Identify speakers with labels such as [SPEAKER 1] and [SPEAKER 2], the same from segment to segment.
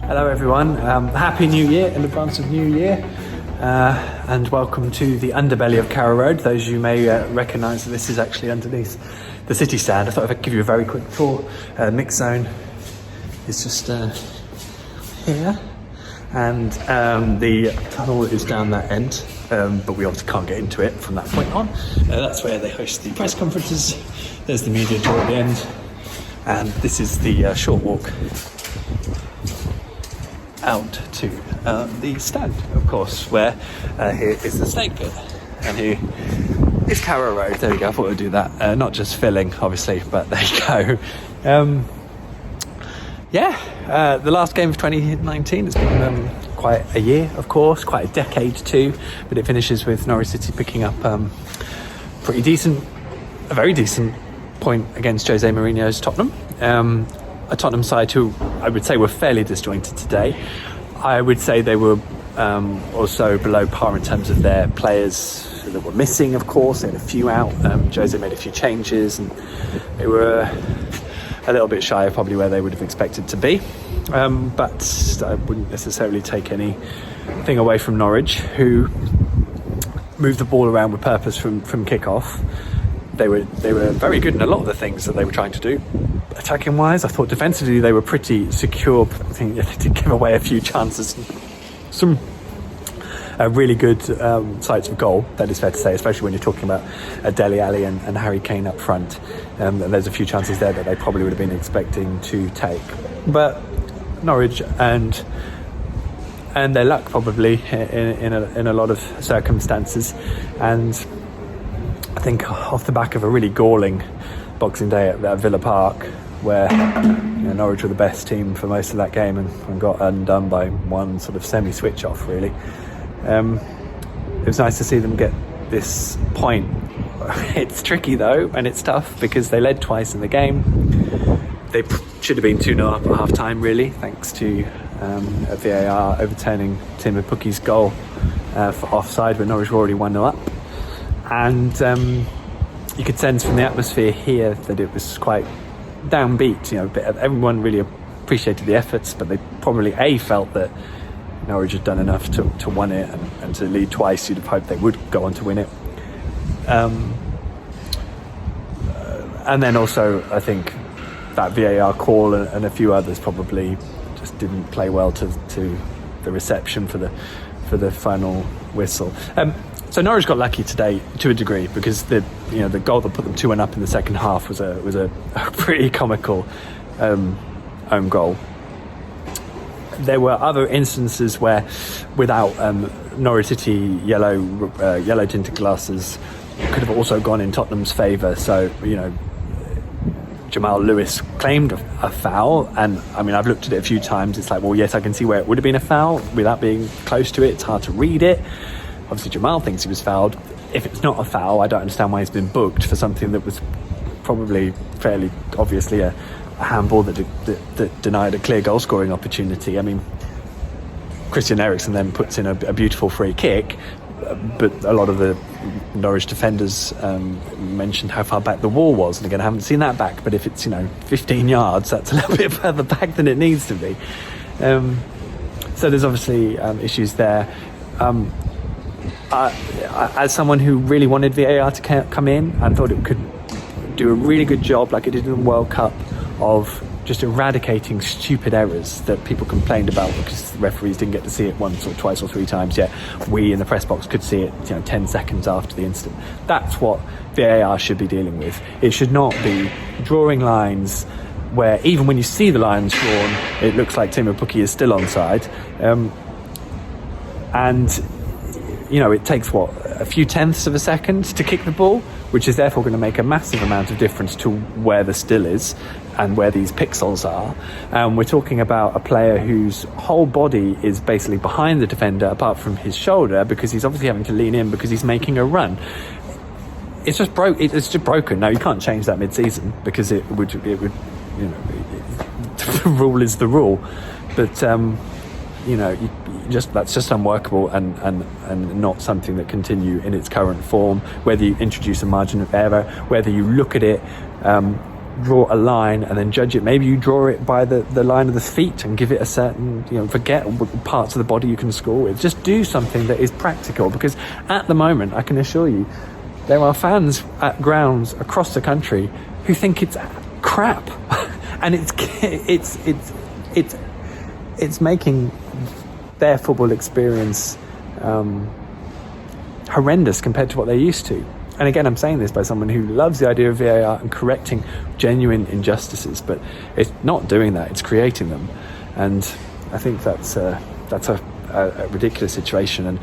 [SPEAKER 1] Hello everyone, Happy New Year in advance of New Year, and welcome to the underbelly of Carrow Road. Those of you may recognise that this is actually underneath the city stand. I thought if I'd give you a very quick tour. Mix zone is just here, and the tunnel is down that end, but we obviously can't get into it from that point on. That's where they host the press conferences. There's the media door at the end, and this is the short walk out to the stand, of course, where here is the snake pit, and here is Carrow Road. There we go. I thought we'd do that. Not just filling, obviously, but there you go. The last game of 2019 has been quite a year, of course, quite a decade too, but it finishes with Norwich City picking up a very decent point against Jose Mourinho's Tottenham. A Tottenham side who I would say were fairly disjointed today. I would say they were also below par in terms of their players that were missing, of course. They had a few out. Jose made a few changes, and they were a little bit shy of probably where they would have expected to be. But I wouldn't necessarily take anything away from Norwich, who moved the ball around with purpose from kick-off. They were very good in a lot of the things that they were trying to do. Attacking wise, I thought defensively they were pretty secure. I think they did give away a few chances, some really good sights of goal, that is fair to say, especially when you're talking about Dele Alli and Harry Kane up front. There's a few chances there that they probably would have been expecting to take. But Norwich and their luck probably in a lot of circumstances, and I think off the back of a really galling Boxing Day at Villa Park, where Norwich were the best team for most of that game and got undone by one sort of semi-switch off, really. It was nice to see them get this point. It's tricky though, and it's tough because they led twice in the game. They should have been 2-0 up at half time, really, thanks to a VAR overturning Timo Pukki's goal for offside when Norwich were already 1-0 up. And you could sense from the atmosphere here that it was quite downbeat. Everyone really appreciated the efforts, but they probably felt that Norwich had done enough to win it, and to lead twice you'd have hoped they would go on to win it. And then also I think that VAR call and a few others probably just didn't play well to the reception for the final whistle. So Norwich got lucky today to a degree, because the goal that put them 2-1 up in the second half was a pretty comical own goal. There were other instances where, without Norwich City yellow tinted glasses, could have also gone in Tottenham's favour. So Jamal Lewis claimed a foul, and I mean, I've looked at it a few times. It's like, well, yes, I can see where it would have been a foul without being close to it. It's hard to read it. Obviously Jamal thinks he was fouled. If it's not a foul, I don't understand why he's been booked for something that was probably fairly obviously a handball that denied a clear goal scoring opportunity. I mean, Christian Eriksen then puts in a beautiful free kick, but a lot of the Norwich defenders mentioned how far back the wall was, and again I haven't seen that back, but if it's 15 yards, that's a little bit further back than it needs to be. So there's obviously issues there. As someone who really wanted VAR to come in, I thought it could do a really good job, like it did in the World Cup, of just eradicating stupid errors that people complained about because the referees didn't get to see it once or twice or three times yet. We in the press box could see it 10 seconds after the incident. That's what VAR should be dealing with. It should not be drawing lines where even when you see the lines drawn, it looks like Timo Pukki is still onside. And it takes a few tenths of a second to kick the ball, which is therefore going to make a massive amount of difference to where the still is and where these pixels are. We're talking about a player whose whole body is basically behind the defender apart from his shoulder, because he's obviously having to lean in because he's making a run. It's just broken. Now, you can't change that mid-season because it would the rule is the rule. But that's just unworkable and not something that continue in its current form. Whether you introduce a margin of error, whether you look at it draw a line and then judge it. Maybe you draw it by the line of the feet and give it a certain, forget what parts of the body you can score with. Just do something that is practical, because at the moment, I can assure you, there are fans at grounds across the country who think it's crap, and it's making their football experience horrendous compared to what they're used to. And again, I'm saying this by someone who loves the idea of VAR and correcting genuine injustices, but it's not doing that, it's creating them. And I think that's a ridiculous situation. And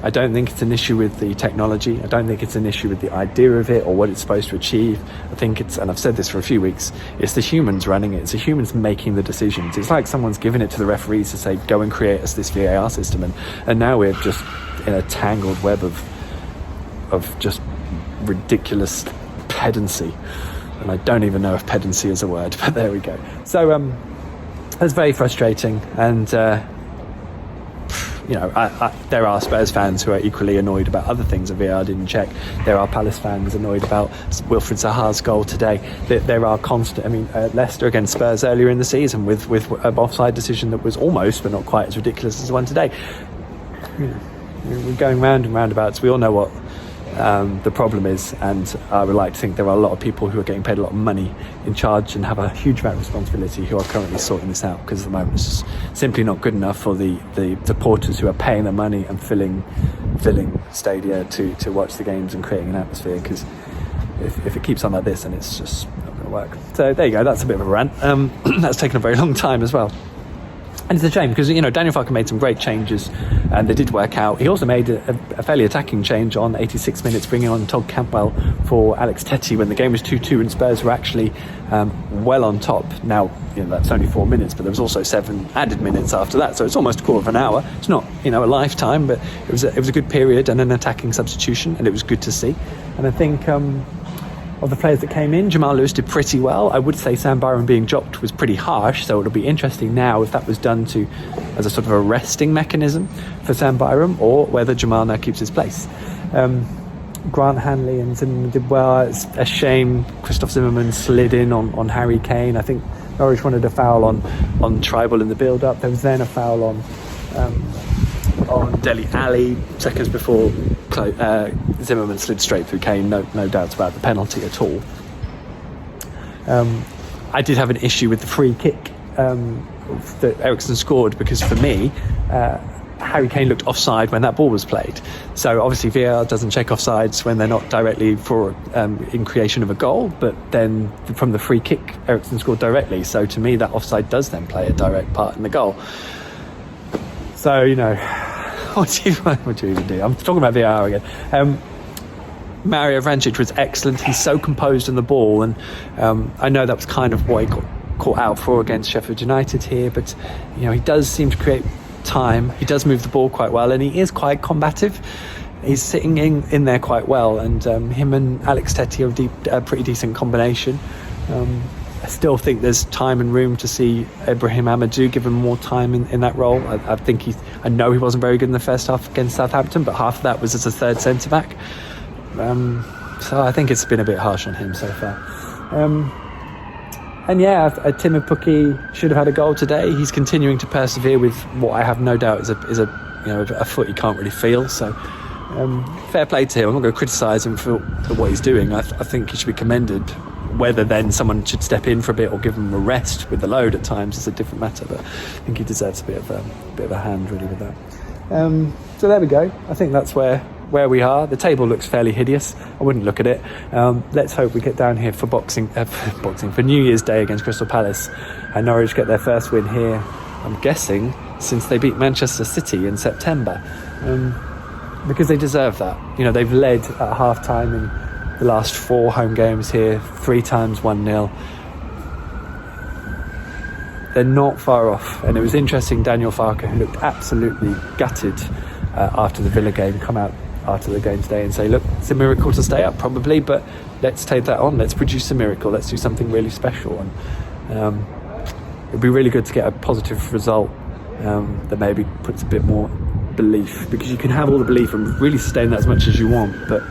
[SPEAKER 1] I don't think it's an issue with the technology. I don't think it's an issue with the idea of it or what it's supposed to achieve. I think it's, and I've said this for a few weeks, it's the humans running it. It's the humans making the decisions. It's like someone's given it to the referees to say, go and create us this VAR system. And now we're just in a tangled web of just ridiculous pedancy. And I don't even know if pedancy is a word, but there we go. So it's very frustrating. And there are Spurs fans who are equally annoyed about other things that VAR didn't check. There are Palace fans annoyed about Wilfried Zaha's goal today. There are Leicester against Spurs earlier in the season with an offside decision that was almost, but not quite as ridiculous as the one today. We're going round and roundabouts. We all know what the problem is, and I would like to think there are a lot of people who are getting paid a lot of money in charge and have a huge amount of responsibility who are currently sorting this out, because at the moment it's just simply not good enough for the supporters who are paying the money and filling stadia to watch the games and creating an atmosphere, because if it keeps on like this, then it's just not going to work. So there you go, that's a bit of a rant. That's taken a very long time as well. And it's a shame because, Daniel Farke made some great changes and they did work out. He also made a fairly attacking change on 86 minutes, bringing on Todd Cantwell for Alex Tettey when the game was 2-2 and Spurs were actually well on top. Now, that's only 4 minutes, but there was also 7 added minutes after that. So it's almost a quarter of an hour. It's not, a lifetime, but it was a good period and an attacking substitution, and it was good to see. And I think of the players that came in, Jamal Lewis did pretty well. I would say Sam Byram being dropped was pretty harsh, so it'll be interesting now if that was done as a sort of a resting mechanism for Sam Byram, or whether Jamal now keeps his place. Grant Hanley and Zimmerman did well. It's a shame Christoph Zimmerman slid in on Harry Kane. I think Norwich wanted a foul on Tribal in the build-up. There was then a foul on Dele Alli seconds before Zimmerman slid straight through Kane. No doubts about the penalty at all. I did have an issue with the free kick that Eriksen scored, because for me Harry Kane looked offside when that ball was played. So obviously VAR doesn't check offsides when they're not directly for in creation of a goal, but then from the free kick Eriksen scored directly. So to me that offside does then play a direct part in the goal. So what do you even do? I'm talking about VAR again. Mario Vrancic was excellent. He's so composed on the ball, and I know that was kind of what he got caught out for against Sheffield United here, but he does seem to create time. He does move the ball quite well, and he is quite combative. He's sitting in there quite well, and him and Alex Tettey are a pretty decent combination. I still think there's time and room to see Ibrahim Amadou give him more time in that role. I know he wasn't very good in the first half against Southampton, but half of that was as a third centre-back. So I think it's been a bit harsh on him so far. Timmy Pukki should have had a goal today. He's continuing to persevere with what I have no doubt is a foot he can't really feel. So fair play to him. I'm not going to criticise him for what he's doing. I think he should be commended. Whether then someone should step in for a bit or give him a rest with the load at times is a different matter, but I think he deserves a bit of a hand really with that. So there we go. I think that's where we are. The table looks fairly hideous. I wouldn't look at it. Let's hope we get down here for for New Year's Day against Crystal Palace, and Norwich get their first win here, I'm guessing, since they beat Manchester City in September, because they deserve that. They've led at half-time in the last 4 home games here, 3 times 1-0. They're not far off, and it was interesting. Daniel Farke, who looked absolutely gutted after the Villa game, come out after the game today and say, look, it's a miracle to stay up probably, but let's take that on, let's produce a miracle, let's do something really special. And it'd be really good to get a positive result that maybe puts a bit more belief, because you can have all the belief and really sustain that as much as you want, but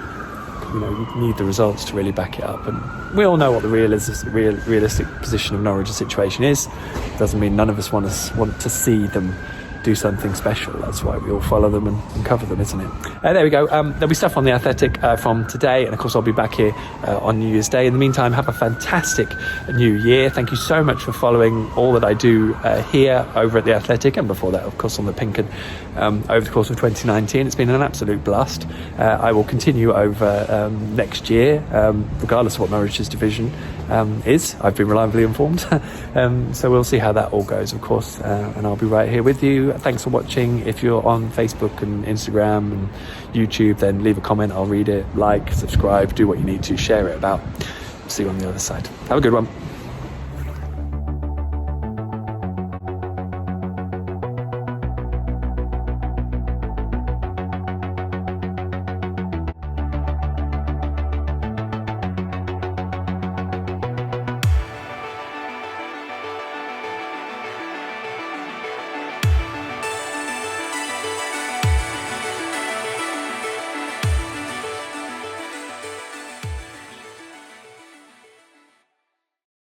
[SPEAKER 1] you need the results to really back it up. And we all know what the realistic position of Norwich's situation is. Doesn't mean none of us want to see them do something special. That's why we all follow them and cover them, isn't it? There we go. There'll be stuff on The Athletic from today, and of course I'll be back here on New Year's Day. In the meantime, have a fantastic new year. Thank you so much for following all that I do here over at The Athletic, and before that, of course, on the Pink 'Un over the course of 2019. It's been an absolute blast. I will continue over next year, regardless of what Norwich's division is. I've been reliably informed. So we'll see how that all goes, of course, and I'll be right here with you. Thanks for watching. If you're on Facebook and Instagram and YouTube, then leave a comment. I'll read it. Like, subscribe, do what you need to, share it about. See you on the other side. Have a good one.